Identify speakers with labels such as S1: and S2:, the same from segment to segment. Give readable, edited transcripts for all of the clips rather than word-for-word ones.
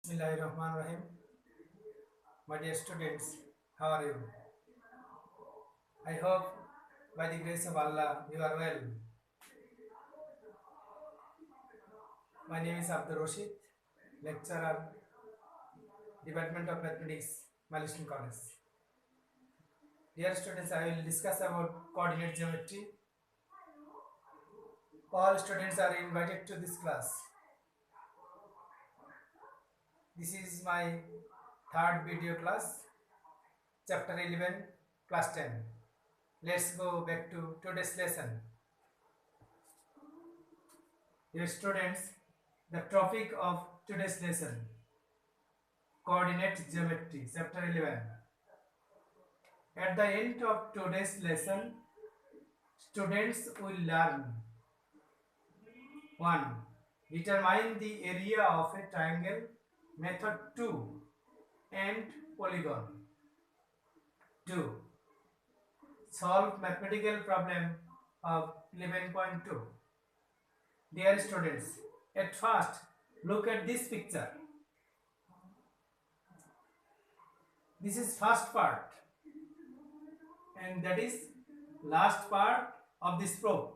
S1: Bismillahirrahmanirrahim. My dear students, how are you? I hope by the grace of Allah you are well. My name is Abdul Rashid, lecturer, Department of Mathematics, Malishan College. Dear students, I will discuss about coordinate geometry. All students are invited to this class. This is my third video class, chapter 11, class 10. Let's go back to today's lesson. Dear students, the topic of today's lesson, coordinate geometry, chapter 11. At the end of today's lesson, students will learn 1. Determine the area of a triangle, method 2, and polygon. 2. Solve mathematical problem of 11.2. Dear students, at first look at this picture. This is first part and that is last part of this probe.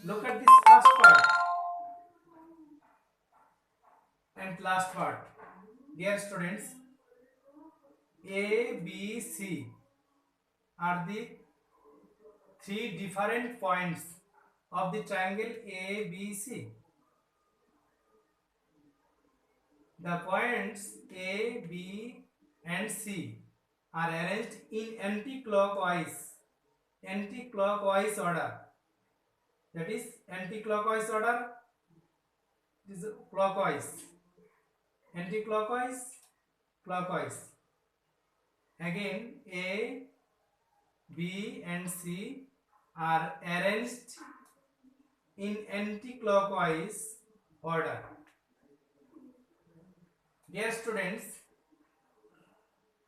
S1: Look at this first part and last part. Dear students, A, B, C are the three different points of the triangle ABC. The points A, B and C are arranged in anti-clockwise order. That is anti-clockwise order. This is clockwise, anti-clockwise, clockwise. Again, A, B and C are arranged in anti-clockwise order. Dear students,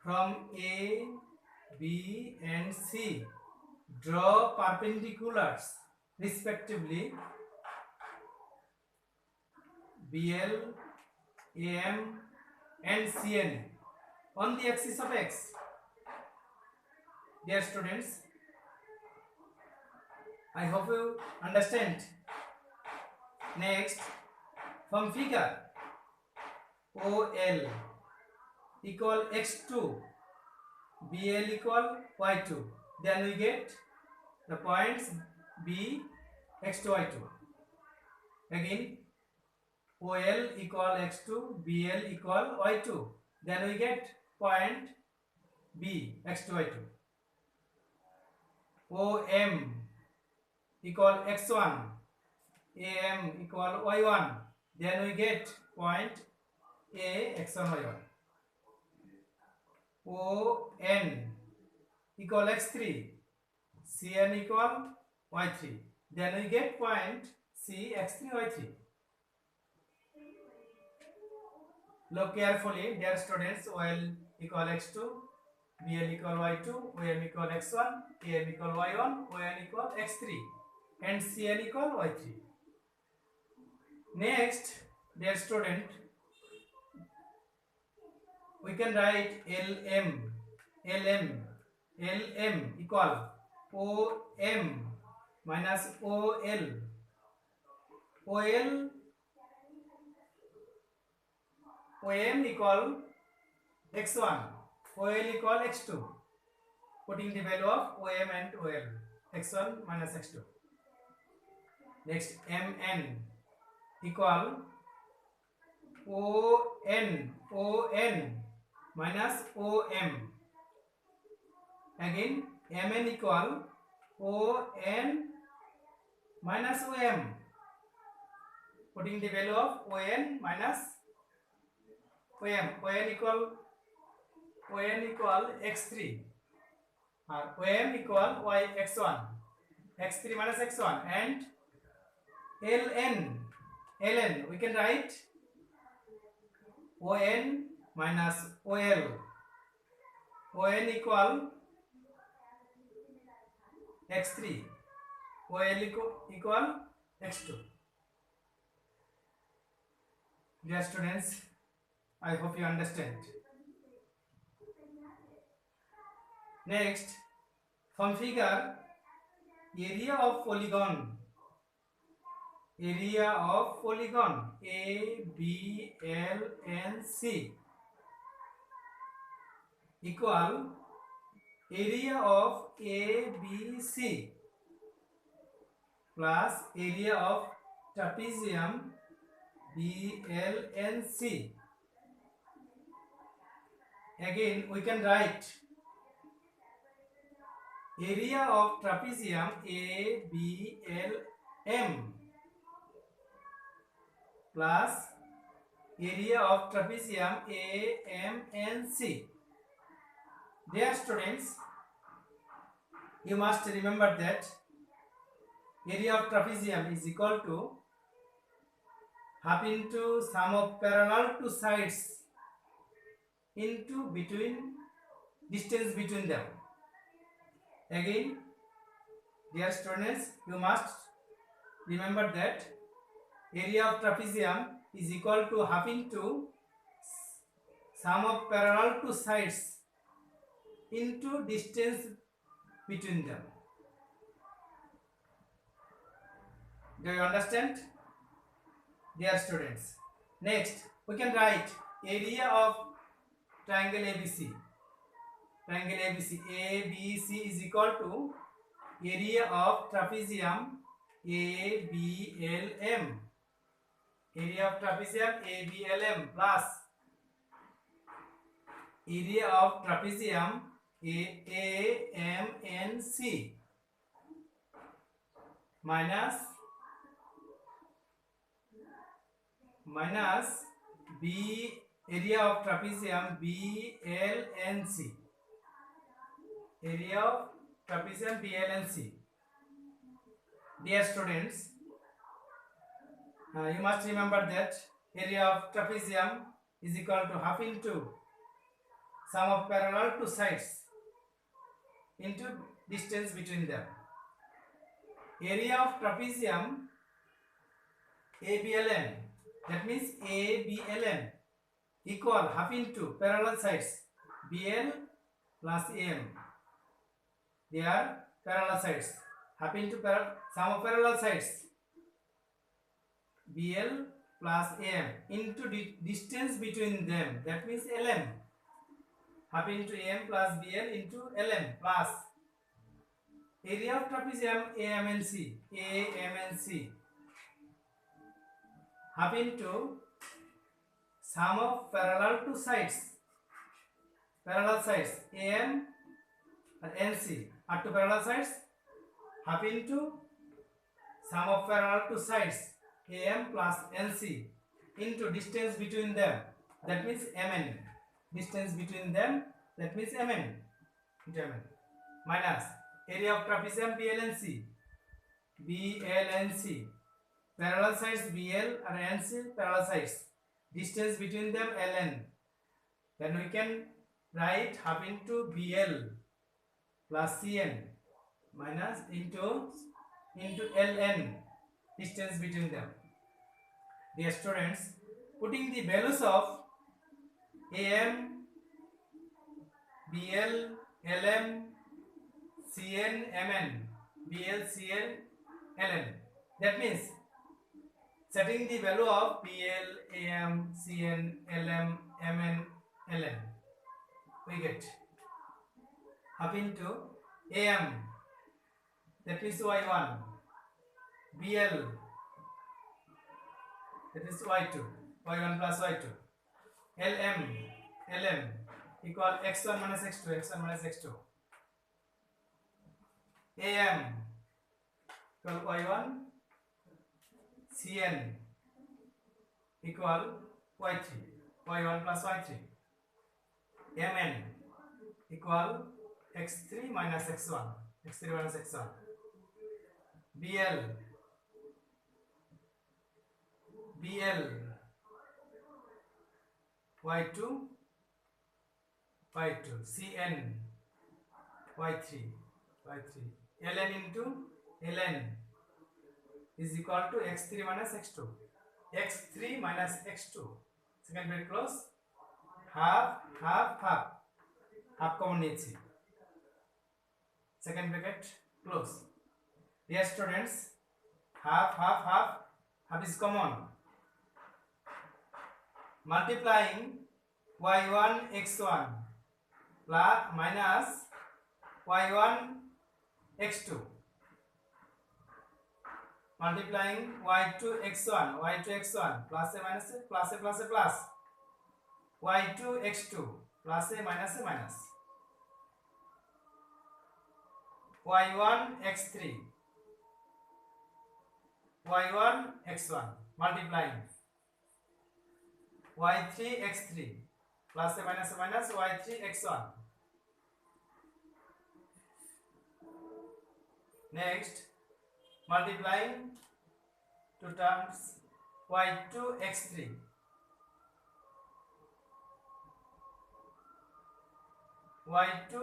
S1: from A, B and C, draw perpendiculars respectively BL, AM and CN on the axis of X. Dear students, I hope you understand. Next, from figure, OL equal x2, BL equal y2. Then we get the points B, x2, y2. Again, OL equal x2, BL equal y2. Then we get point B, x2, y2. OM equal x1, AM equal y1. Then we get point A, x1, y1. ON equal x3, CN equal y3. Then we get point C, x3, y3. Look carefully, dear students. OL equal x2, BL equal y2, OM equal x1, AM equal y1, ON equal x3, and CN equal y3. Next, dear student, we can write LM equal OM minus OL. OM equal x1, OL equal x2. Putting the value of OM and OL, x1 minus x2. Next, MN equal ON minus OM. Again, MN equal ON minus OM. Putting the value of ON minus OM. ON equal x3. OM equal x1. x3 minus x1. And LN we can write ON minus OL. ON equal x3, OL equal x2. Dear students, I hope you understand. Next, from figure, area of polygon A, B, L, and C equal area of A, B, C plus area of trapezium B, L, and C. Again, we can write area of trapezium A, B, L, M plus area of trapezium A, M, and C. Dear students, you must remember that area of trapezium is equal to half into sum of parallel two sides into distance between them. Again, dear students, you must remember that area of trapezium is equal to half into sum of parallel two sides into distance between them. Do you understand, dear students? Next, we can write area of triangle ABC. Triangle ABC is equal to area of trapezium ABLM. Area of trapezium ABLM plus area of trapezium AMNC minus B area of trapezium BLNC. Area of trapezium BLNC. Dear students, you must remember that area of trapezium is equal to half into sum of parallel two sides into distance between them. Area of trapezium ABLN, that means ABLN equal half into parallel sides BL plus AM. They are parallel sides. Half into sum of parallel sides BL plus AM into distance between them, that means LM. Half into AM plus BL into LM plus area of trapezium AMNC half into sum of parallel two sides AM and NC are two parallel sides, half into sum of parallel two sides AM plus NC into distance between them, that means MN. Distance between them, that means MN into MN minus area of trapezium BLNC parallel sides BL and NC parallel sides, distance between them LN. Then we can write half into BL plus CN minus into LN, distance between them. Dear students, putting the values of AM, BL, LM, CN, MN, BL, CN, LN. That means setting the value of BL, AM, CN, LM, MN, LN, we get half into AM, that is Y1, BL, that is Y2, Y1 plus Y2, LM equal X1 minus X2, AM equal Y1, CN equal Y3, Y1 plus Y3, MN equal X3 minus X1, BL Y2, CN Y3, LN into LN is equal to X3 minus X2, second bracket close, half common নিয়েছি, second bracket close. Dear students, half is common, multiplying y1 x1 plus minus y1 x2, multiplying y2 x1 plus a minus a plus a plus a plus y2 x2 plus a minus y1 x3 y1 x1 multiplying y3 x3 plus a minus y3 x1. Next, multiplying two terms y2 x3 y2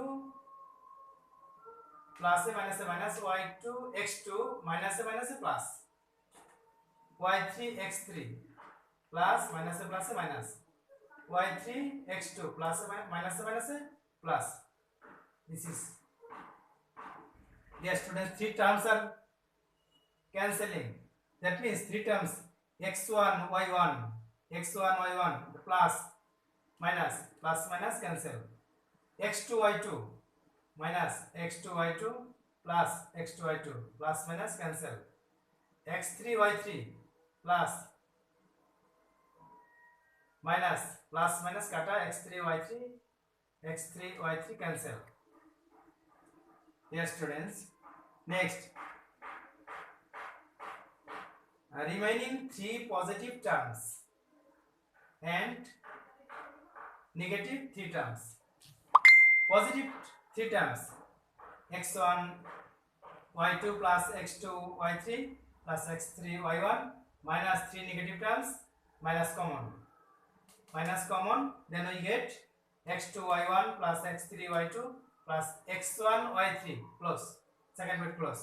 S1: plus a minus y2 x2 minus a plus y3 x3 plus a minus y3 x2 plus a minus a plus. This is, dear students, three terms are cancelling. That means three terms x1 y1 plus minus cancel, x2 y2 minus x2 y2 plus x2 y2 plus minus cancel, x3 y3 plus minus kata x3 y3 cancel. Dear students, next, remaining three positive terms and negative three terms. Positive three terms x1 y2 plus x2 y3 plus x3 y1 minus three negative terms minus common, then we get x2 y1 plus x3 y2 plus x1 y3 close, second bracket close.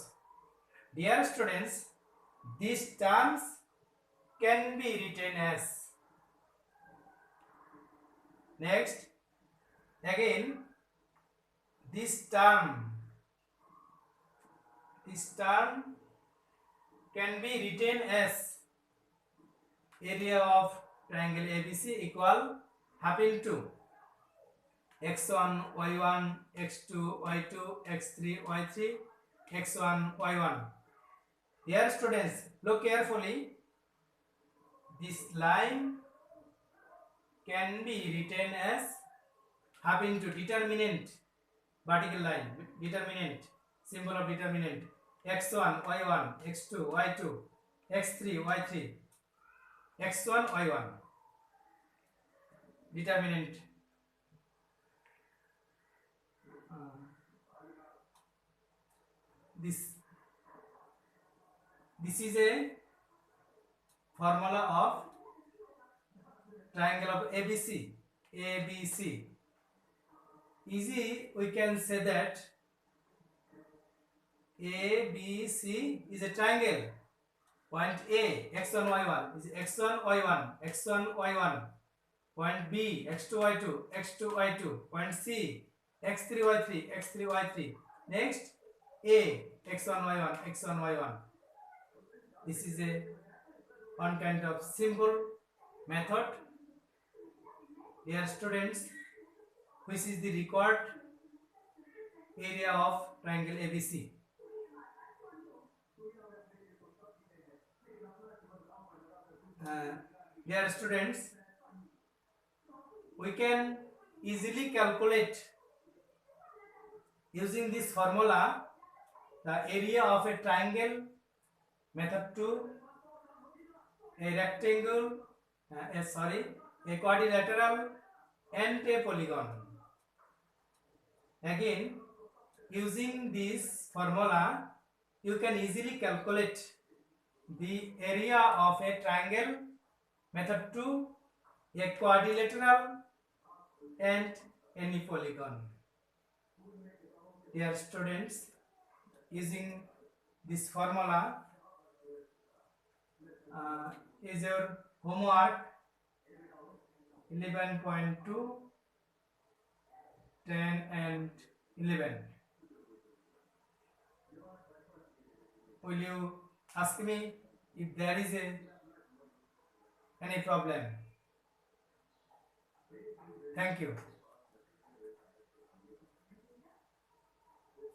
S1: Dear students, these terms can be written as, next, again this term can be written as area of triangle ABC equal half into x1 y1 x2 y2 x3 y3 x1 y1. Dear students, look carefully. This line can be written as half into determinant, vertical line, determinant, symbol of determinant, x1 y1 x2 y2 x3 y3 x1 y1, determinant. This is a formula of triangle of ABC. Easy, we can say that ABC is a triangle. Point A x1 y1 is x1 y1. Point B x2 y2. Point C x3 y3. Next, A x1 y1. This is a one kind of simple method. Dear students, which is the required area of triangle ABC. Dear students, we can easily calculate using this formula the area of a triangle, method 2, a rectangle, a quadrilateral and a polygon. Again, using this formula, you can easily calculate the area of a triangle, method 2, a quadrilateral and any polygon. Dear students, using this formula is your homework. 11.2, 10 and 11. Will you ask me if there is any problem? Thank you.